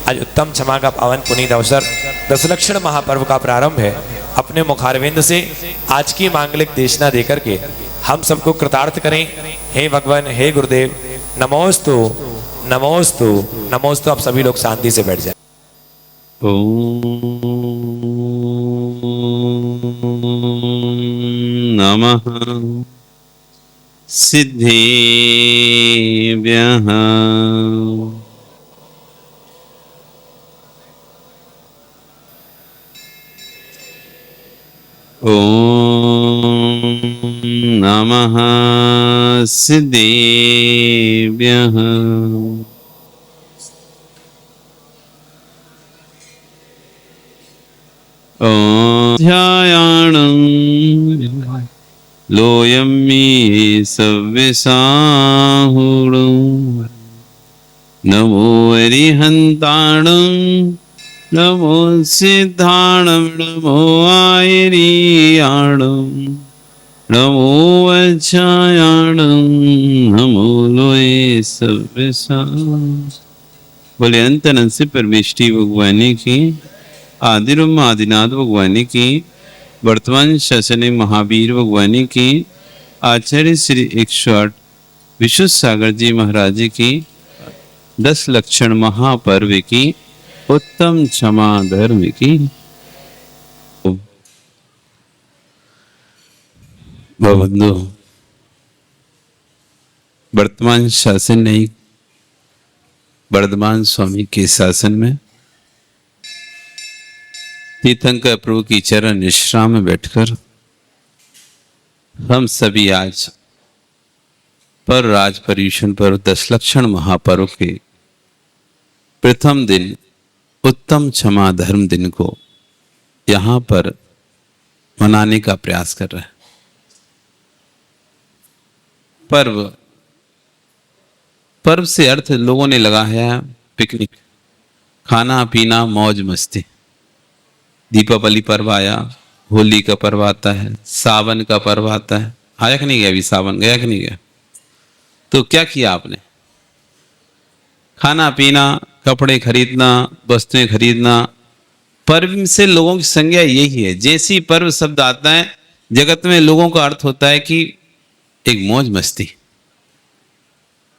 आज उत्तम क्षमा का पावन पुनीत अवसर दशलक्षण महापर्व का प्रारंभ है। अपने मुखारविंद से आज की मांगलिक देशना देकर के हम सबको कृतार्थ करें। हे भगवान, हे गुरुदेव, नमोस्तु नमोस्तु नमोस्तु। आप सभी लोग शांति से बैठ जाए। नमः सिद्धेभ्यः ॐ नमः सिद्धेभ्यः ध्यायाणं लोयं मे सव्यसाहुणं नमो अरिहन्ताणं नमो सिद्धाणं नमो आयरियाणं नमो वज्रायाणं नमो लोये सव्यसाहुणं। बोले अंतन से परमेष्टि भगवानी की, आदिरम आदिनाथ भगवानी की, वर्तमान शासने महावीर भगवानी की, आचार्य श्री 108 विश्व सागर जी महाराज की, 10 लक्षण महापर्व की, उत्तम क्षमा धर्म की। बंधु, वर्तमान शासन नहीं, वर्धमान स्वामी के शासन में तीर्थंकर प्रभु की चरण विश्राम में बैठकर हम सभी आज पर राज पर्यूषण पर 10 लक्षण महापर्व के प्रथम दिन उत्तम क्षमा धर्म दिन को यहाँ पर मनाने का प्रयास कर रहे हैं। पर्व से अर्थ लोगों ने लगाया है पिकनिक, खाना पीना, मौज मस्ती। दीपावली पर्व आया, होली का पर्व आता है, सावन का पर्व आता है। आया कि नहीं गया? अभी सावन गया कि नहीं गया? तो क्या किया आपने? खाना पीना, कपड़े खरीदना, वस्तुएं खरीदना। पर्व से लोगों की संज्ञा यही है। जैसी पर्व शब्द आता है जगत में लोगों का अर्थ होता है कि एक मौज मस्ती,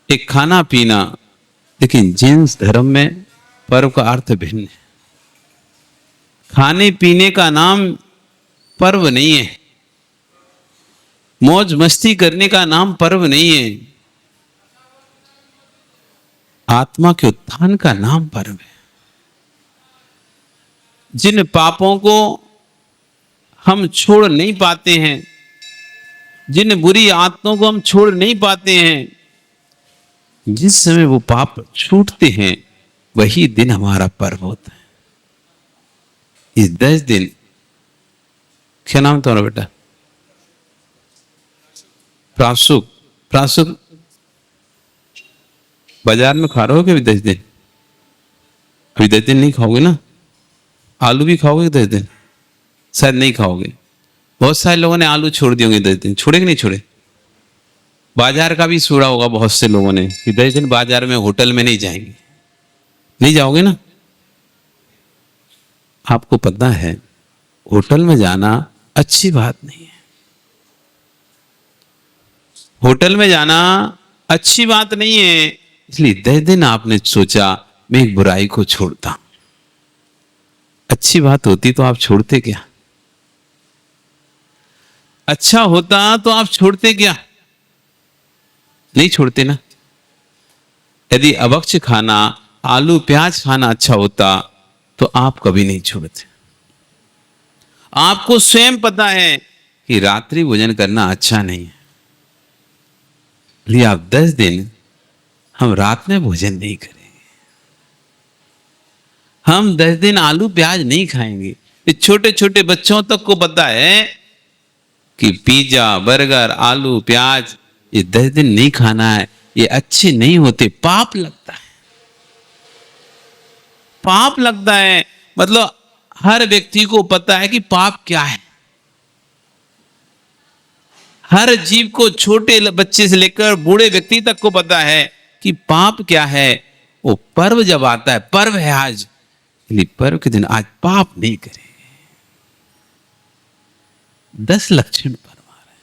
एक खाना पीना। लेकिन जैन धर्म में पर्व का अर्थ भिन्न है। खाने पीने का नाम पर्व नहीं है, मौज मस्ती करने का नाम पर्व नहीं है, आत्मा के उत्थान का नाम पर्व है। जिन पापों को हम छोड़ नहीं पाते हैं, जिन बुरी आदतों को हम छोड़ नहीं पाते हैं, जिस समय वो पाप छूटते हैं वही दिन हमारा पर्व होता है। इस 10 दिन, क्या नाम तुम्हारा बेटा? प्रासुक। प्रासुक बाजार में खा रहे हो क्या 10 दिन? अभी 10 दिन नहीं खाओगे ना? आलू भी खाओगे 10 दिन? शायद नहीं खाओगे। बहुत सारे लोगों ने आलू छोड़ दिए होंगे 10 दिन। छोड़े कि नहीं छोड़े? बाजार का भी छोड़ा होगा बहुत से लोगों ने कि 10 दिन बाजार में, होटल में नहीं जाएंगे। नहीं जाओगे ना? आपको पता है होटल में जाना अच्छी बात नहीं है। होटल में जाना अच्छी बात नहीं है। इसलिए 10 दिन आपने सोचा मैं एक बुराई को छोड़ता हूं। अच्छी बात होती तो आप छोड़ते क्या? अच्छा होता तो आप छोड़ते क्या? नहीं छोड़ते ना। यदि अभक्ष्य खाना, आलू प्याज खाना अच्छा होता तो आप कभी नहीं छोड़ते। आपको स्वयं पता है कि रात्रि भोजन करना अच्छा नहीं है, इसलिए आप 10 दिन हम रात में भोजन नहीं करेंगे। हम 10 दिन आलू प्याज नहीं खाएंगे। ये छोटे छोटे बच्चों तक को पता है कि पिज्जा, बर्गर, आलू प्याज ये 10 दिन नहीं खाना है, ये अच्छे नहीं होते। पाप लगता है, पाप लगता है। मतलब हर व्यक्ति को पता है कि पाप क्या है। हर जीव को, छोटे बच्चे से लेकर बूढ़े व्यक्ति तक को पता है कि पाप क्या है। वो पर्व जब आता है, पर्व है आज, इसलिए पर्व के दिन आज पाप नहीं करें। 10 लक्षण पर्व आ रहे हैं।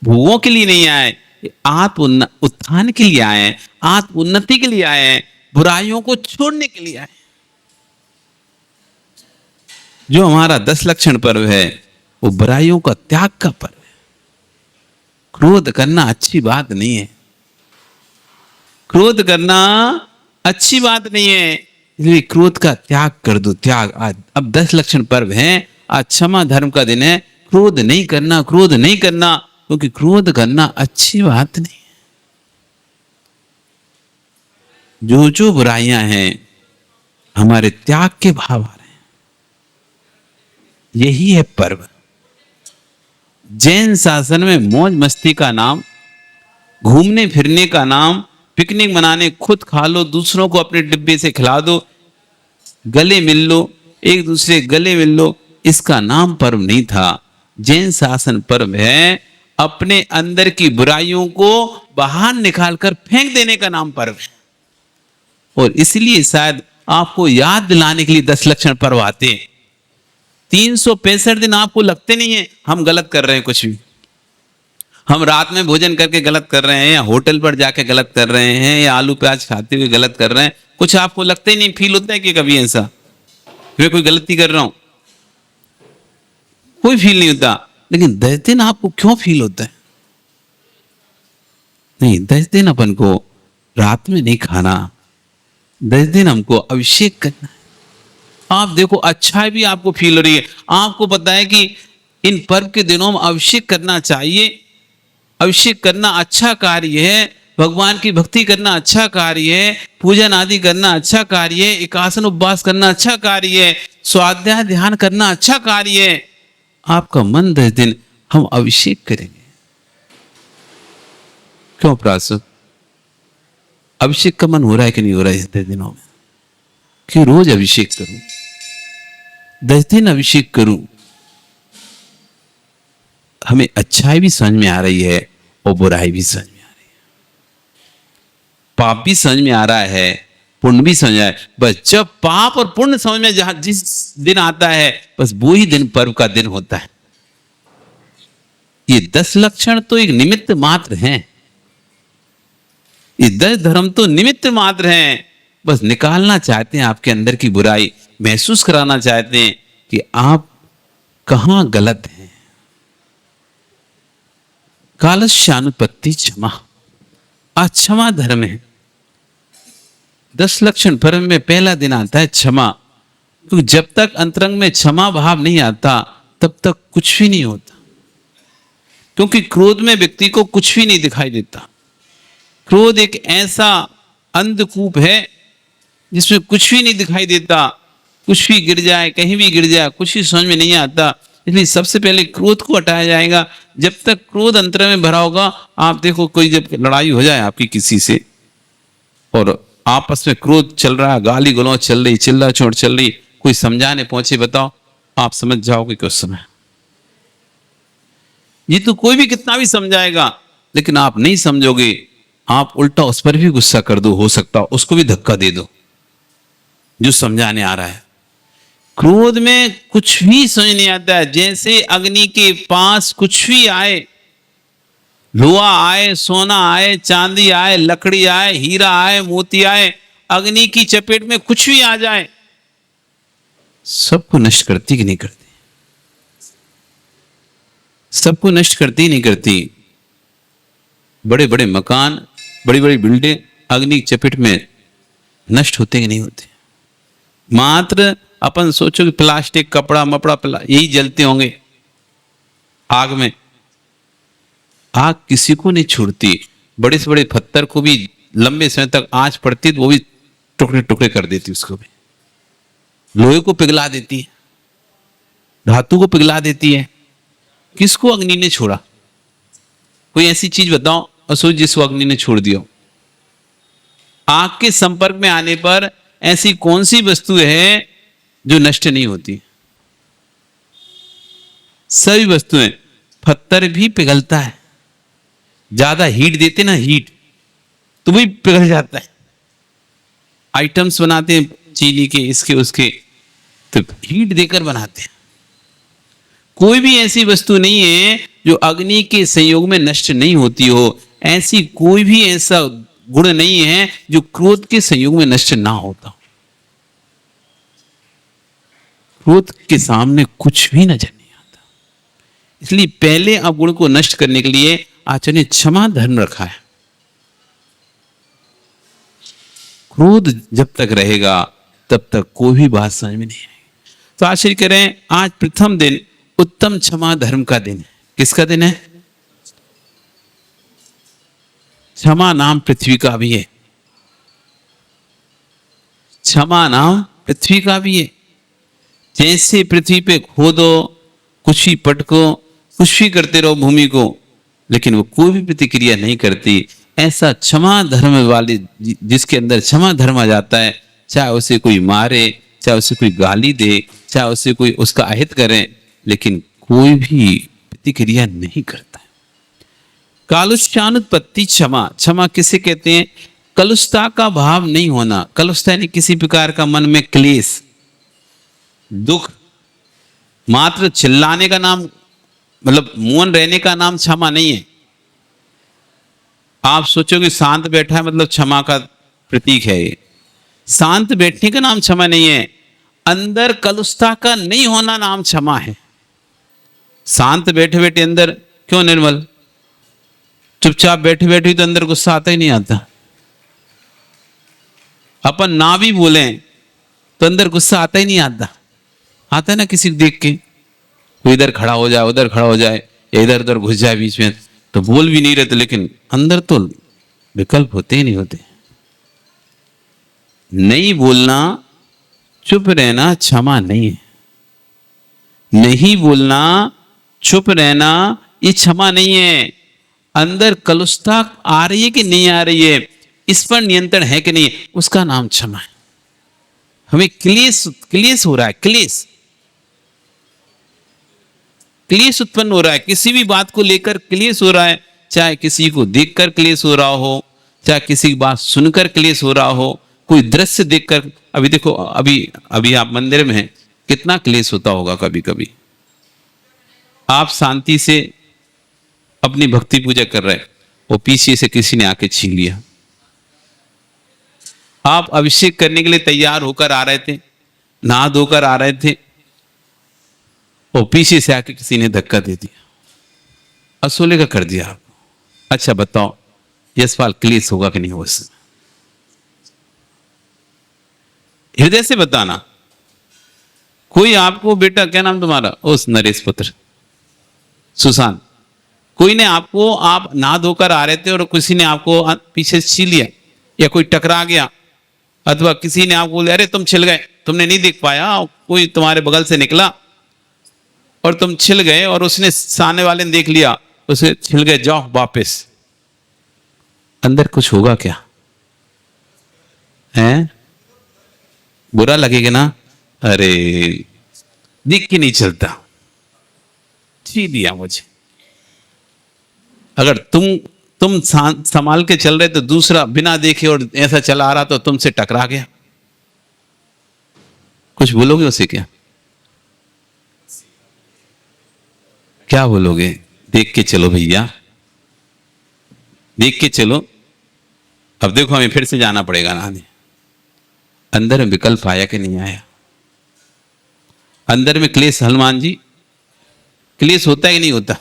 भोगों के लिए नहीं आए, आत्म उत्थान के लिए आए हैं, आत्म उन्नति के लिए आए हैं, बुराइयों को छोड़ने के लिए आए। जो हमारा 10 लक्षण पर्व है वो बुराइयों का त्याग का पर्व है। क्रोध करना अच्छी बात नहीं है, क्रोध करना अच्छी बात नहीं है, इसलिए क्रोध का त्याग कर दो। त्याग आज अब 10 लक्षण पर्व है, आज क्षमा धर्म का दिन है। क्रोध नहीं करना, क्रोध नहीं करना, क्योंकि क्रोध करना अच्छी बात नहीं है। जो जो बुराइयां हैं हमारे त्याग के भाव आ रहे हैं, यही है पर्व। जैन शासन में मौज मस्ती का नाम, घूमने फिरने का नाम, पिकनिक मनाने, खुद खा लो, दूसरों को अपने डिब्बे से खिला दो, गले मिल लो, एक दूसरे गले मिल लो, इसका नाम पर्व नहीं था। जैन शासन पर्व है अपने अंदर की बुराइयों को बाहर निकालकर फेंक देने का नाम पर्व है। और इसलिए शायद आपको याद दिलाने के लिए 10 लक्षण पर्व आते हैं। 365 दिन आपको लगते नहीं है हम गलत कर रहे हैं कुछ भी। हम रात में भोजन करके गलत कर रहे हैं, या होटल पर जाके गलत कर रहे हैं, या आलू प्याज खाते हुए गलत कर रहे हैं, कुछ आपको लगता ही नहीं, फील होता है कि कभी ऐसा मैं कोई गलती कर रहा हूं? कोई फील नहीं होता। लेकिन 10 दिन आपको क्यों फील होता है? नहीं, 10 दिन अपन को रात में नहीं खाना, 10 दिन हमको अभिषेक करना है। आप देखो अच्छा भी आपको फील हो रही है, आपको पता है कि इन पर्व के दिनों में अभिषेक करना चाहिए। अभिषेक करना अच्छा कार्य है, भगवान की भक्ति करना अच्छा कार्य है, पूजन आदि करना अच्छा कार्य है, एकासन उपवास करना अच्छा कार्य है, स्वाध्याय ध्यान करना अच्छा कार्य है। आपका मन 10 दिन हम अभिषेक करेंगे। क्यों प्रासु? अभिषेक का मन हो रहा है कि नहीं हो रहा है इस 10 दिनों में? कि रोज अभिषेक करूं, 10 दिन अभिषेक करूं। हमें अच्छाई भी समझ में आ रही है और बुराई भी समझ में आ रही है, पाप भी समझ में आ रहा है, पुण्य भी समझ आए। बस जब पाप और पुण्य समझ में जहां जिस दिन आता है, बस वो ही दिन पर्व का दिन होता है। ये 10 लक्षण तो एक निमित्त मात्र हैं, ये 10 धर्म तो निमित्त मात्र हैं। बस निकालना चाहते हैं आपके अंदर की बुराई, महसूस कराना चाहते हैं कि आप कहां गलत हैं। कालस्यानुपत्ति क्षमा, अक्षमा धर्म है। 10 लक्षण पर्व में पहला दिन आता है क्षमा, क्योंकि जब तक अंतरंग में क्षमा भाव नहीं आता तब तक कुछ भी नहीं होता। क्योंकि क्रोध में व्यक्ति को कुछ भी नहीं दिखाई देता। क्रोध एक ऐसा अंधकूप है जिसमें कुछ भी नहीं दिखाई देता, कुछ भी गिर जाए, कहीं भी गिर जाए, कुछ ही समझ में नहीं आता। इसलिए सबसे पहले क्रोध को हटाया जाएगा। जब तक क्रोध अंतर में भरा होगा, आप देखो कोई जब लड़ाई हो जाए आपकी किसी से और आपस में क्रोध चल रहा है, गाली गलौज चल रही, चिल्ला चोट चल रही, कोई समझाने पहुंचे, बताओ आप समझ जाओगे कि उस समय ये तो कोई भी कितना भी समझाएगा, लेकिन आप नहीं समझोगे। आप उल्टा उस पर भी गुस्सा कर दो, हो सकता उसको भी धक्का दे दो जो समझाने आ रहा है। क्रोध में कुछ भी समझ नहीं आता है। जैसे अग्नि के पास कुछ भी आए, लोहा आए, सोना आए, चांदी आए, लकड़ी आए, हीरा आए, मोती आए, अग्नि की चपेट में कुछ भी आ जाए, सबको नष्ट करती कि नहीं करती? सबको नष्ट करती नहीं करती? बड़े बड़े मकान, बड़ी बड़ी बिल्डिंग अग्नि की चपेट में नष्ट होते कि नहीं होते? मात्र अपन सोचो कि प्लास्टिक, कपड़ा मपड़ा यही जलते होंगे आग में। आग किसी को नहीं छोड़ती। बड़े से बड़े पत्थर को भी लंबे समय तक आंच पड़ती तो वो भी टुकड़े टुकड़े कर देती, उसको भी लोहे को पिघला देती है, धातु को पिघला देती है। किसको अग्नि ने छोड़ा? कोई ऐसी चीज बताओ असोच जिसको अग्नि ने छोड़ दिया। आग के संपर्क में आने पर ऐसी कौन सी वस्तु है जो नष्ट नहीं होती? सभी वस्तुएं। पत्थर भी पिघलता है, ज्यादा हीट देते ना, हीट तो भी पिघल जाता है। आइटम्स बनाते हैं चीनी के, इसके उसके, तो हीट देकर बनाते हैं। कोई भी ऐसी वस्तु नहीं है जो अग्नि के संयोग में नष्ट नहीं होती हो। ऐसी कोई भी ऐसा गुण नहीं है जो क्रोध के संयोग में नष्ट ना होता। क्रोध के सामने कुछ भी नजर नहीं आता। इसलिए पहले अवगुण को नष्ट करने के लिए आचार्य ने क्षमा धर्म रखा है। क्रोध जब तक रहेगा तब तक कोई भी बात समझ में नहीं आएगी। तो आचार्य कह रहे हैं आज प्रथम दिन उत्तम क्षमा धर्म का दिन है। किसका दिन है? क्षमा नाम पृथ्वी का भी है। क्षमा नाम पृथ्वी का भी है। जैसे पृथ्वी पे खोदो, कुछ भी पटको, कुछ भी करते रहो भूमि को, लेकिन वो कोई भी प्रतिक्रिया नहीं करती, ऐसा क्षमा धर्म वाले जिसके अंदर क्षमा धर्म आ जाता है, चाहे उसे कोई मारे, चाहे उसे कोई गाली दे, चाहे उसे कोई उसका अहित करे, लेकिन कोई भी प्रतिक्रिया नहीं करता है। कालुष्यानुत्पत्ति क्षमा। क्षमा किसे कहते हैं? कलुषता का भाव नहीं होना। कलुषता यानी किसी प्रकार का मन में क्लेश, दुख। मात्र चिल्लाने का नाम, मतलब मौन रहने का नाम क्षमा नहीं है। आप सोचोगे शांत बैठा है मतलब क्षमा का प्रतीक है ये। शांत बैठने का नाम क्षमा नहीं है। अंदर कलुषता का नहीं होना नाम क्षमा है। शांत बैठे बैठे अंदर क्यों निर्मल? चुपचाप बैठे बैठे तो अंदर गुस्सा आता ही नहीं आता। अपन ना भी बोले तो अंदर गुस्सा आता ही नहीं आता। आता है ना किसी को देख के, वो इधर खड़ा हो जाए, उधर खड़ा हो जाए, इधर उधर घुस जाए बीच में, तो बोल भी नहीं रहते, लेकिन अंदर तो विकल्प होते ही नहीं होते। नहीं बोलना, चुप रहना क्षमा नहीं है। नहीं बोलना, चुप रहना ये क्षमा नहीं है। अंदर कलुषता आ रही है कि नहीं आ रही है, इस पर नियंत्रण है कि नहीं, उसका नाम क्षमा है। हमें क्लेश हो रहा है, क्लेश उत्पन्न हो रहा है, किसी भी बात को लेकर क्लेश हो रहा है, चाहे किसी को देखकर क्लेश हो रहा हो, चाहे किसी की बात सुनकर क्लेश हो रहा हो, कोई दृश्य देखकर। अभी देखो, अभी आप मंदिर में हैं, कितना क्लेश होता होगा। कभी कभी आप शांति से अपनी भक्ति पूजा कर रहे, वो पीछे से किसी ने आके छीन लिया। आप अभिषेक करने के लिए तैयार होकर आ रहे थे, नहा धोकर आ रहे थे, और पीछे से आके किसी ने धक्का दे दिया, असोले का कर दिया आपको। अच्छा बताओ, यशपाल क्लेश होगा कि नहीं होगा? हृदय से बताना। कोई आपको, बेटा क्या नाम तुम्हारा? उस नरेश पुत्र सुशांत, कोई ने आपको, आप नहा धोकर आ रहे थे और किसी ने आपको पीछे से छीन लिया, या कोई टकरा गया, अथवा किसी ने आपको बोला अरे तुम छिल गए, तुमने नहीं देख पाया, कोई तुम्हारे बगल से निकला और तुम छिल गए, और उसने सामने वाले ने देख लिया, उसे छिल गए, जाओ वापस। अंदर कुछ होगा क्या? हैं? बुरा लगेगा ना? अरे देख के नहीं चलता, छी दिया मुझे। अगर तुम संभाल के चल रहे तो दूसरा बिना देखे और ऐसा चला आ रहा तो तुमसे टकरा गया, कुछ बोलोगे उसे? क्या बोलोगे? देख के चलो भैया, देख के चलो। अब देखो हमें फिर से जाना पड़ेगा नहाने। अंदर में विकल्प आया कि नहीं आया? अंदर में क्लेश, हनुमान जी क्लेश होता है कि नहीं होता?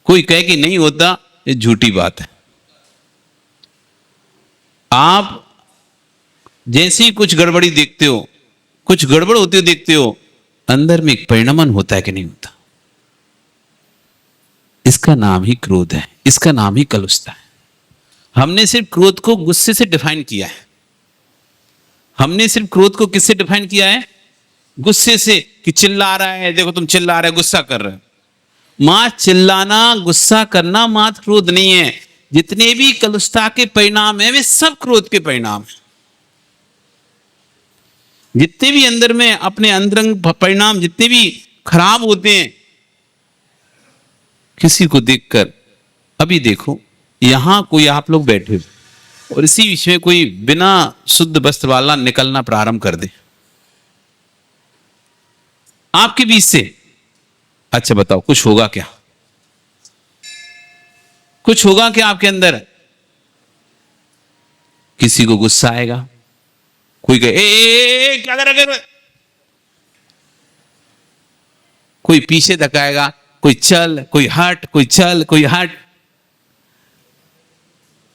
कोई कहे कि नहीं होता, ये झूठी बात है। आप जैसे ही कुछ गड़बड़ी देखते हो, कुछ गड़बड़ होते हुए देखते हो, अंदर में एक परिणमन होता है कि नहीं होता? इसका नाम ही क्रोध है, इसका नाम ही कलुषता है। हमने सिर्फ क्रोध को गुस्से से डिफाइन किया है। हमने सिर्फ क्रोध को किससे डिफाइन किया है? गुस्से से, कि चिल्ला रहा है, देखो तुम चिल्ला रहे, गुस्सा कर रहे हो। मां चिल्लाना, गुस्सा करना मात्र क्रोध नहीं है। जितने भी कलुषता के परिणाम है वे सब क्रोध के परिणाम है। जितने भी अंदर में अपने अंतरंग परिणाम जितने भी खराब होते हैं, किसी को देखकर, अभी देखो यहां कोई आप लोग बैठे हो, और इसी विषय में कोई बिना शुद्ध वस्त्र वाला निकलना प्रारंभ कर दे आपके बीच से, अच्छा बताओ कुछ होगा क्या? कुछ होगा क्या आपके अंदर? किसी को गुस्सा आएगा, कोई कहे ए, क्या कर रहे? कोई पीछे धकाएगा, कोई चल, कोई हट, कोई चल, कोई हट,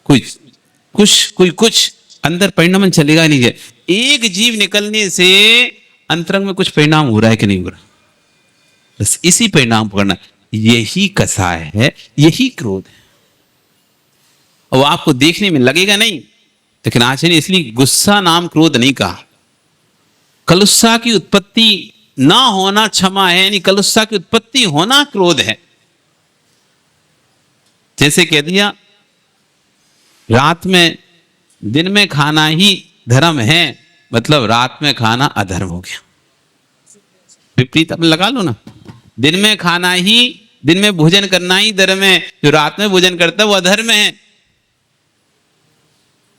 कोई कुछ अंदर परिणाम चलेगा नहीं है। एक जीव निकलने से अंतरंग में कुछ परिणाम हो रहा है कि नहीं हो रहा, बस इसी परिणाम पकड़ना। यही कसाय है, यही क्रोध है। और आपको देखने में लगेगा नहीं, लेकिन आचार्य ने इसलिए गुस्सा नाम क्रोध नहीं कहा। कलुस्सा की उत्पत्ति ना होना क्षमा है, यानी कलुस्सा की उत्पत्ति होना क्रोध है। जैसे कह दिया रात में दिन में खाना ही धर्म है, मतलब रात में खाना अधर्म हो गया। विपरीत अब लगा लो ना, दिन में खाना ही, दिन में भोजन करना ही धर्म है, जो रात में भोजन करता है वो अधर्म है।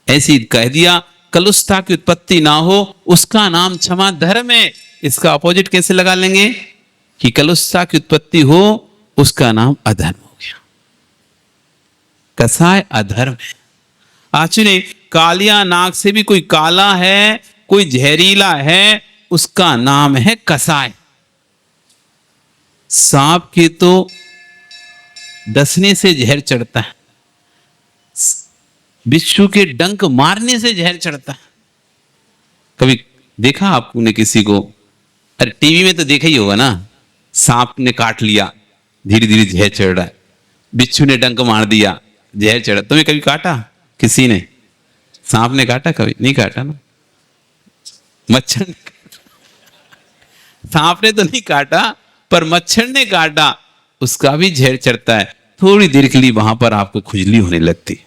ऐसी कह दिया कलुष्ठता की उत्पत्ति ना हो उसका नाम क्षमा धर्म है। इसका अपोजिट कैसे लगा लेंगे कि कलुष्ठता की उत्पत्ति हो उसका नाम अधर्म हो गया। कसाय अधर्म है। आचार्य कालिया नाग से भी कोई काला है, कोई जहरीला है, उसका नाम है कसाय। सांप के तो डसने से जहर चढ़ता है, बिच्छू के डंक मारने से जहर चढ़ता है। कभी देखा आपने किसी को? अरे टीवी में तो देखा ही होगा ना, सांप ने काट लिया धीरे धीरे जहर चढ़ रहा है, बिच्छू ने डंक मार दिया जहर चढ़ा। तुम्हें कभी काटा किसी ने? सांप ने काटा? कभी नहीं काटा ना। मच्छर ने काटा, सांप ने तो नहीं काटा पर मच्छर ने काटा, उसका भी जहर चढ़ता है। थोड़ी देर के लिए वहां पर आपको खुजली होने लगती।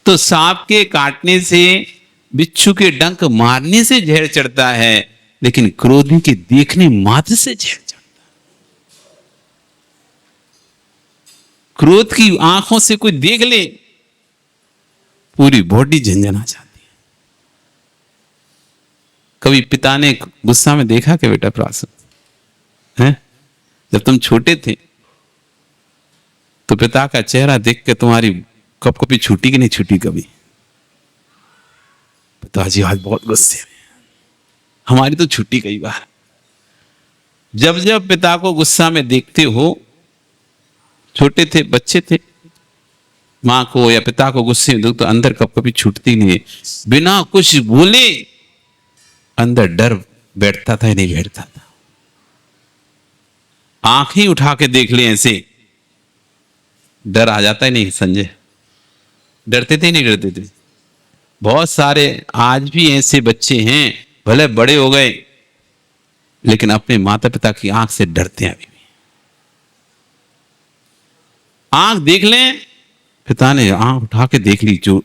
तो सांप के काटने से, बिच्छू के डंक मारने से जहर चढ़ता है, लेकिन क्रोधी के देखने मात्र से जहर चढ़ता है। क्रोध की आंखों से कोई देख ले, पूरी बॉडी झंझना जाती है। कभी पिता ने गुस्सा में देखा कि बेटा प्रासन है? जब तुम छोटे थे तो पिता का चेहरा देख के तुम्हारी कब कभी छूटी कि नहीं छूटी? कभी पिताजी आज बहुत गुस्से में, हमारी तो छुट्टी कई बार। जब जब पिता को गुस्सा में देखते हो, छोटे थे, बच्चे थे, मां को या पिता को गुस्से में देखो तो अंदर कब कभी छूटती नहीं है। बिना कुछ बोले अंदर डर बैठता था या नहीं बैठता था? आंखें उठा के देख ले ऐसे, डर आ जाता है नहीं संजय? डरते थे नहीं डरते थे? बहुत सारे आज भी ऐसे बच्चे हैं, भले बड़े हो गए लेकिन अपने माता पिता की आंख से डरते हैं अभी भी। आंख देख लें, पिता ने आंख उठा के देख ली जो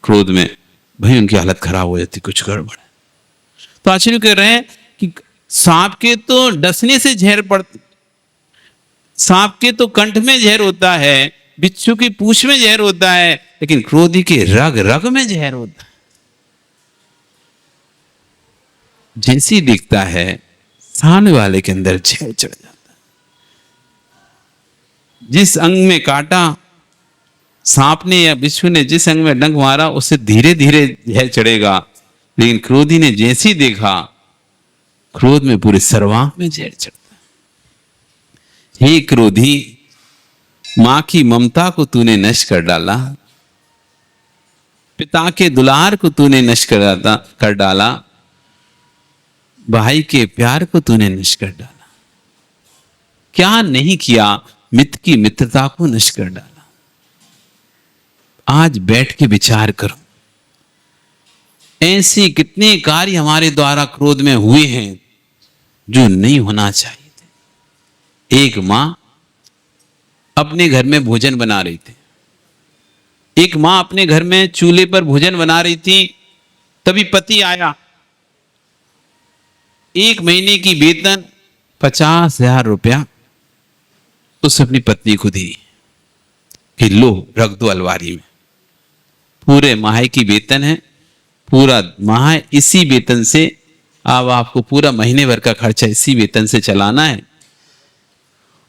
क्रोध में, भाई उनकी हालत खराब हो जाती, कुछ गड़बड़ है। तो आचार्य कह रहे हैं कि सांप के तो डसने से जहर पड़ती, सांप के तो कंठ में जहर होता है, बिच्छू की पूंछ में जहर होता है, लेकिन क्रोधी के रग रग में जहर होता है। जैसी दिखता है सामने वाले के अंदर जहर चढ़ जाता है। जिस अंग में काटा सांप ने या बिच्छू ने, जिस अंग में डंक मारा, उससे धीरे धीरे जहर चढ़ेगा, लेकिन क्रोधी ने जैसे ही देखा, क्रोध में पूरे सर्वांग में जहर चढ़ता है। हे क्रोधी, मां की ममता को तूने नष्ट कर डाला, पिता के दुलार को तूने नष्ट कर डाला, भाई के प्यार को तूने नष्ट कर डाला। क्या नहीं किया? मित्र की मित्रता को नष्ट कर डाला। आज बैठ के विचार करो, ऐसे कितने कार्य हमारे द्वारा क्रोध में हुए हैं जो नहीं होना चाहिए थे। एक मां अपने घर में भोजन बना रही थी, एक मां अपने घर में चूल्हे पर भोजन बना रही थी, तभी पति आया। 1 महीने की वेतन 50,000 रुपया उसने अपनी पत्नी को दी कि लो रख दो अलमारी में। पूरे माह की वेतन है, पूरा माह इसी वेतन से, अब आपको पूरा महीने भर का खर्चा इसी वेतन से चलाना है।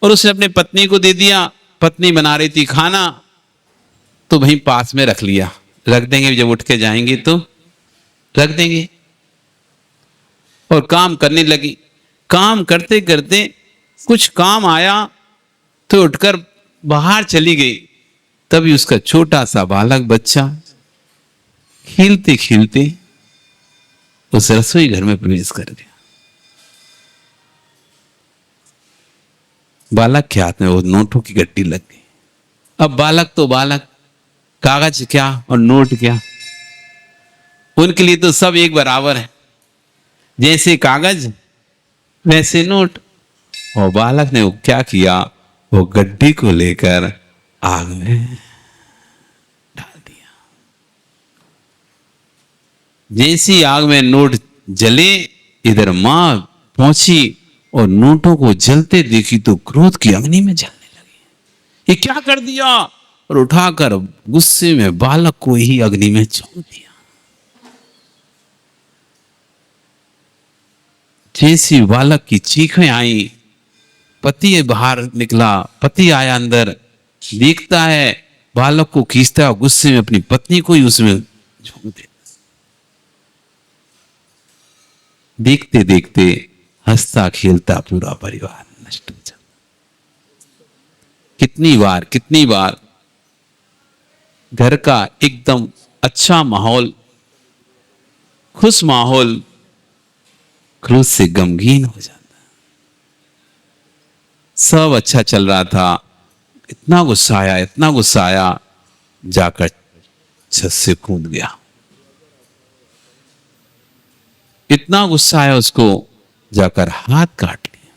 और उसने अपने पत्नी को दे दिया। पत्नी बना रही थी खाना, तो वहीं पास में रख लिया, रख देंगे, जब उठ के जाएंगे तो रख देंगे। और काम करने लगी। काम करते करते कुछ काम आया तो उठकर बाहर चली गई। तभी उसका छोटा सा बालक बच्चा खेलते खेलते उस रसोई घर में प्रवेश कर गया। बालक के हाथ में वो नोटों की गड्डी लग गई। अब बालक तो बालक, कागज क्या और नोट क्या, उनके लिए तो सब एक बराबर है। जैसे कागज वैसे नोट। और बालक ने वो क्या किया, वो गड्डी को लेकर आग में डाल दिया। जैसी आग में नोट जले, इधर मां पहुंची और नोटों को जलते देखी तो क्रोध की अग्नि में जलने लगी। ये क्या कर दिया, और उठाकर गुस्से में बालक को ही अग्नि में झोंक दिया। जैसी बालक की चीखें आई, पति बाहर निकला, पति आया अंदर, देखता है बालक को खींचता, गुस्से में अपनी पत्नी को ही उसमें झोंक देता। देखते देखते हंसता खेलता पूरा परिवार नष्ट हो जाता। कितनी बार घर का एकदम अच्छा माहौल, खुश माहौल क्रोध से गमगीन हो जाता। सब अच्छा चल रहा था, इतना गुस्सा आया, जाकर छत से कूद गया। इतना गुस्सा आया उसको, जाकर हाथ काट लिया।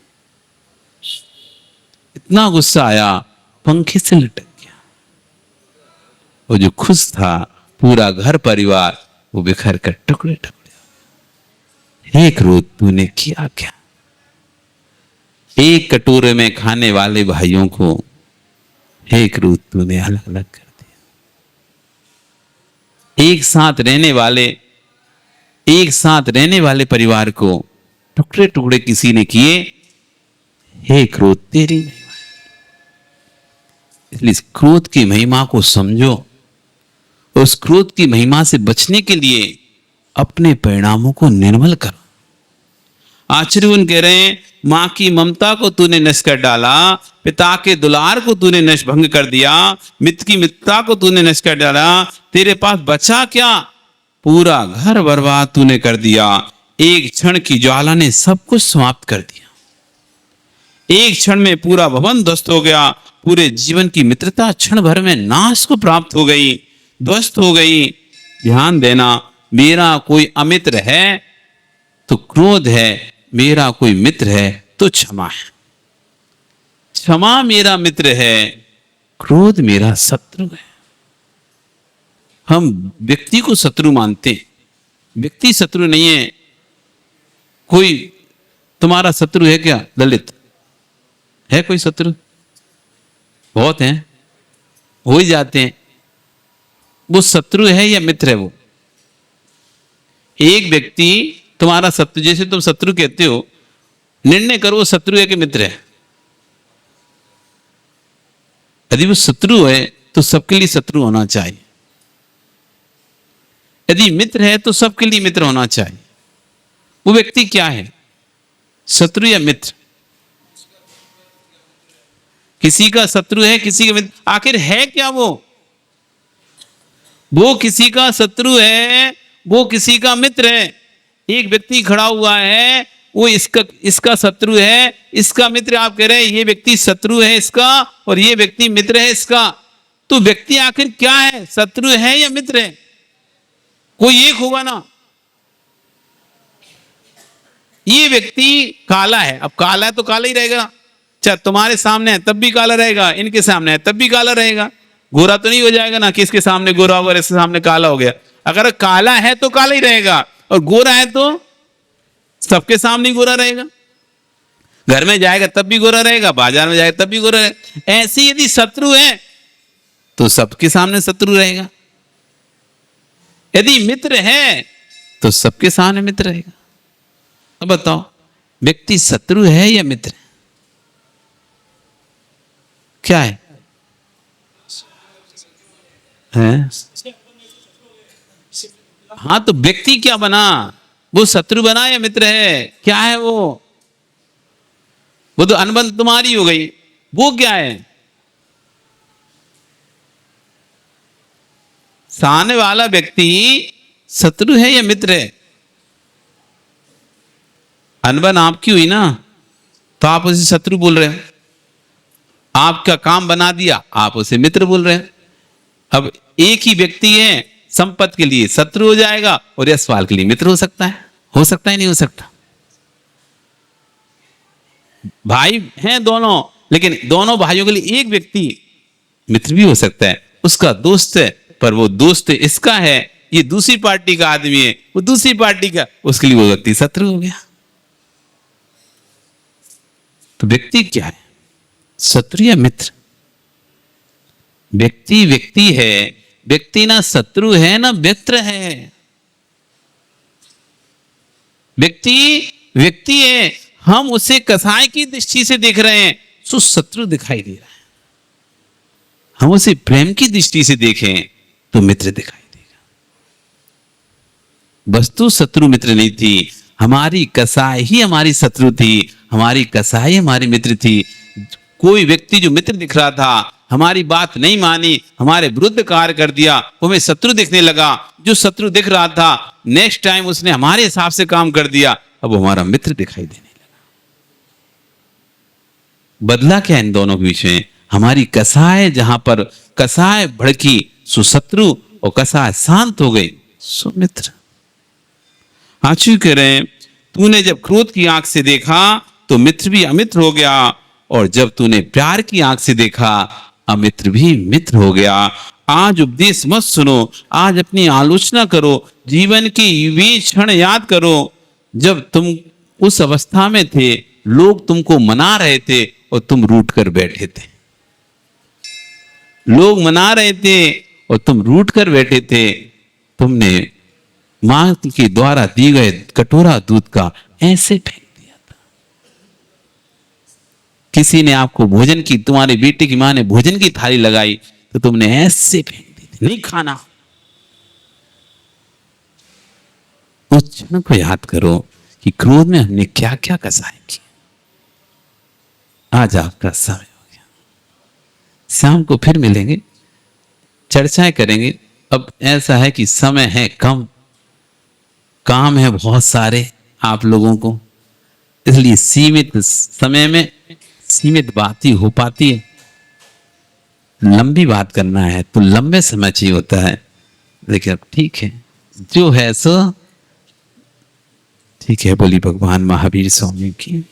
इतना गुस्सा आया, पंखे से लटक गया। वो जो खुश था पूरा घर परिवार, वो बिखर कर टुकड़े टुकड़े। हे क्रोध, तूने किया क्या? एक कटोरे में खाने वाले भाइयों को हे क्रोध तूने अलग अलग कर दिया। एक साथ रहने वाले परिवार को टुकड़े टुकड़े किसी ने किए। हे क्रोध, तेरी महिमा। इसलिए इस क्रोध की महिमा को समझो। उस क्रोध की महिमा से बचने के लिए अपने परिणामों को निर्मल करो। आचार्य कह रहे हैं, मां की ममता को तूने नष्ट कर डाला, पिता के दुलार को तूने नष्ट भंग कर दिया, मित्र की मित्रता को तूने नष्ट कर डाला, तेरे पास बचा क्या? पूरा घर बर्बाद तूने कर दिया। एक क्षण की ज्वाला ने सब कुछ समाप्त कर दिया। एक क्षण में पूरा भवन ध्वस्त हो गया। पूरे जीवन की मित्रता क्षण भर में नाश को प्राप्त हो गई, ध्वस्त हो गई। ध्यान देना, मेरा कोई अमित्र है तो क्रोध है, मेरा कोई मित्र है तो क्षमा है। क्षमा मेरा मित्र है, क्रोध मेरा शत्रु है। हम व्यक्ति को शत्रु मानते हैं, व्यक्ति शत्रु नहीं है। कोई तुम्हारा शत्रु है क्या? ललित है कोई शत्रु? बहुत हैं, हो ही जाते हैं। वो शत्रु है या मित्र है? वो एक व्यक्ति तुम्हारा शत्रु, जैसे तुम शत्रु कहते हो, निर्णय करो वो शत्रु है कि मित्र है। यदि वो शत्रु है तो सबके लिए शत्रु होना चाहिए। यदि मित्र है तो सबके लिए मित्र होना चाहिए। वो व्यक्ति क्या है, शत्रु या मित्र? किसी का शत्रु है, किसी का मित्र। आखिर है क्या वो किसी का शत्रु है, वो किसी का मित्र है। एक व्यक्ति खड़ा हुआ है, वो इसका शत्रु है, इसका मित्र। आप कह रहे हैं ये व्यक्ति शत्रु है इसका और ये व्यक्ति मित्र है इसका। तो व्यक्ति आखिर क्या है, शत्रु है या मित्र है? कोई एक होगा ना। ये व्यक्ति काला है, अब काला है तो काला ही रहेगा। चाहे तुम्हारे सामने है तब भी काला रहेगा, इनके सामने है तब भी काला रहेगा। गोरा तो नहीं हो जाएगा ना, किसके सामने गोरा होगा, इसके सामने काला हो गया। अगर काला है तो काला ही रहेगा, और गोरा है तो सबके सामने गोरा रहेगा। घर में जाएगा तब भी गोरा रहेगा, बाजार में जाएगा तब भी गोरा रहेगा। ऐसे यदि शत्रु है तो सबके सामने शत्रु रहेगा। यदि मित्र है तो सबके सामने मित्र रहेगा। अब बताओ, व्यक्ति शत्रु है या मित्र है? क्या है? हैं? हाँ, तो व्यक्ति क्या बना? वो शत्रु बना या मित्र है? क्या है वो तो अनबन तुम्हारी हो गई। वो क्या है? सामने वाला व्यक्ति शत्रु है या मित्र है? अनबन आपकी हुई ना, तो आप उसे शत्रु बोल रहे हो। आपका काम बना दिया, आप उसे मित्र बोल रहे हैं। अब एक ही व्यक्ति है, संपत्ति के लिए शत्रु हो जाएगा और यशपाल के लिए मित्र हो सकता है। हो सकता है, नहीं हो सकता? भाई हैं दोनों, लेकिन दोनों भाइयों के लिए एक व्यक्ति मित्र भी हो सकता है। उसका दोस्त है, पर वो दोस्त इसका है, ये दूसरी पार्टी का आदमी है, वो दूसरी पार्टी का, उसके लिए वो व्यक्ति शत्रु हो गया। तो व्यक्ति क्या है? शत्रु या मित्र? व्यक्ति व्यक्ति है, व्यक्ति ना शत्रु है ना मित्र है। व्यक्ति व्यक्ति है, हम उसे कसाई की दृष्टि से देख रहे हैं तो शत्रु दिखाई दे रहा है। हम उसे प्रेम की दृष्टि से देखें तो मित्र दिखाई देगा। वस्तु शत्रु मित्र नहीं थी, हमारी कसाई ही हमारी शत्रु थी, हमारी कसाई हमारी मित्र थी। कोई व्यक्ति जो मित्र दिख रहा था, हमारी बात नहीं मानी, हमारे विरुद्ध कार्य कर दिया, वो हमें शत्रु दिखने लगा। जो शत्रु दिख रहा था, नेक्स्ट टाइम उसने हमारे हिसाब से काम कर दिया, अब वो हमारा मित्र दिखाई देने लगा। बदला क्या इन दोनों के बीच में? हमारी कसाय जहां पर कसाय भड़की सो शत्रु, और कसाय शांत हो गई सो मित्र। आचू कह रहे हैं, तूने जब क्रोध की आंख से देखा तो मित्र भी अमित्र हो गया, और जब तूने प्यार की आंख से देखा अमित्र भी मित्र हो गया। आज उपदेश मत सुनो, आज अपनी आलोचना करो, जीवन की वे क्षण याद करो जब तुम उस अवस्था में थे, लोग तुमको मना रहे थे और तुम रूठ कर बैठे थे। लोग मना रहे थे और तुम रूठ कर बैठे थे। तुमने मां के द्वारा दिए गए कटोरा दूध का ऐसे फेंक दिया था। किसी ने आपको भोजन की, तुम्हारी बेटी की मां ने भोजन की थाली लगाई तो तुमने ऐसे फेंक दी थी, नहीं खाना। उस क्षण को याद करो कि क्रोध में हमने क्या क्या कसाई की। आज आपका समय हो गया। शाम को फिर मिलेंगे, चर्चाएं करेंगे। अब ऐसा है कि समय है कम, काम है बहुत सारे आप लोगों को, इसलिए सीमित समय में सीमित बात ही हो पाती है। लंबी बात करना है तो लंबे समय चाहिए होता है, लेकिन अब ठीक है, जो है सो ठीक है। बोली भगवान महावीर स्वामी की।